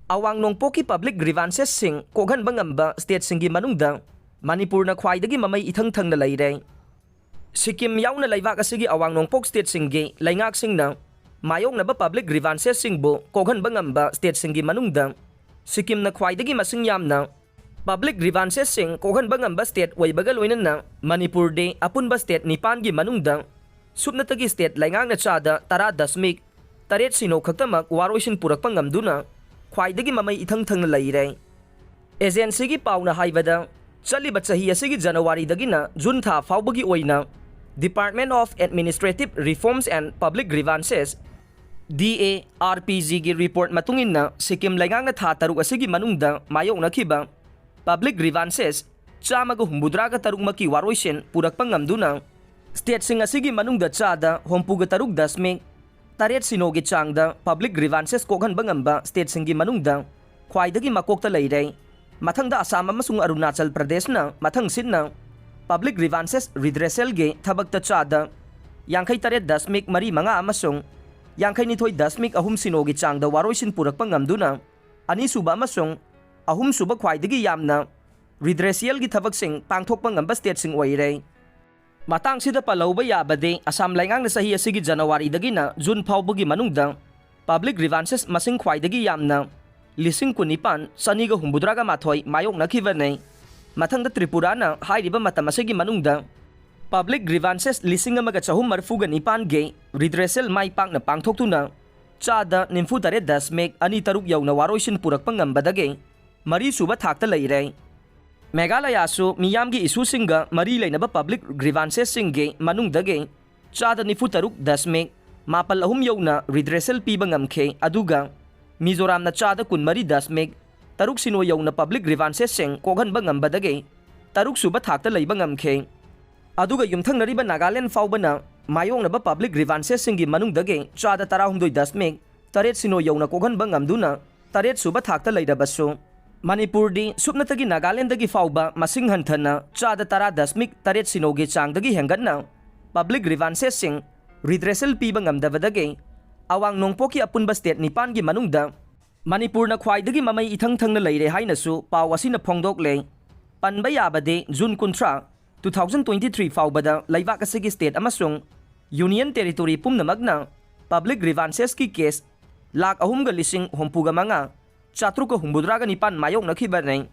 Awang Nongpoki public grievances sing kogan bangamba state singi manungda Manipur na khwaidagi mamay ithang thang na layre. Sikkim yauna laybak asigi Awang Nongpok state singi laingak sing na mayong na ba public grievances sing bo kogan bangamba state singi manungda Sikkim na khwaidagi masing yam na public grievances sing kogan bangamba state way bagal wainan na Manipur de apun ba state nipan gi manungda subnatagi state laingak na chada tara dasmik taret sino khaktamak waroisin purak pangamduna khwaidagi mamay ithang thang na layre. Agency gi pauna haibada chaliba chahi asigi January dagi na June tha faubagi oina Department of Administrative Reforms and Public Grievances DARPG gi report matungin na Sikkim laingang na tha taruk asigi manungda mayong nakiba public grievances chamaga humbudraga taruk maki waroisin purak pangamduna state sing asigi manungda chada hompuga taruk dasmik taret sinogi changda public grievances kokhan bangamba state singi manungda khwaidagi makokta layre. Mathangda Assam amasung Arunachal Pradesh na mathang sin na public grievances redressal ge thabakta chada yangkai taret dasmik mari manga amasung yangkai nithoi dasmik ahum sinogi changda waroisin purak pangamduna ani suba amasung ahum suba khwaidagi yamna redressal gi thabak sing pangthok pangamba state sing oire. Matang sida palauba yabade Assam laingang na sahi asigi January dagi na June faubagi manungda public grievances masing khwaidagi yamna lising kunipan saniga humbudraga mathoi mayong nakhibanay. Mathangda Tripura na hairiba matamasigi manungda public grievances lising amaga chahum marfuga nipan ge redressal mai pang na pangthoktu chada nimfu tare dasmek ani taruk yaw na waroisin purak pangambadage mari suba thakta layre. Meghalaya su miyamgi isu singa mari lainaba public grievances singge manungdage chada nifu taruk dasmek mapal ahum yaw na redressal piba ngamkhe aduga Mizoram na chada kun mari dasmek taruk sino yaw na public grievances sing kokhan bangambadage taruk suba thakta layba ngamkhe aduga yumthang nariba Nagaland fauba na mayong na ba public grievances singi manungdage chada tarahumdoi dasmek taret sino yaw na kokhan bangamduna taret suba thakta laydabasu Manipur di subnatagi Nagaland dagi fauba masing hanthana chada tara dasmik taret sinoge changdagi hengatna public grievances sing redressal piba ngamdabadage Awang Nongpoki apunba state nipan gi manungda Manipur na khwaidagi mamay ithang thang na layre haina su pawasi na phongdokle panba yabade June 13 2023 faubada laibak asigi state amasung union territory pumnamagna public grievances ki case lak ahum ga lising hompuga manga Chatruka humbudraga nipan mayong nakhibanay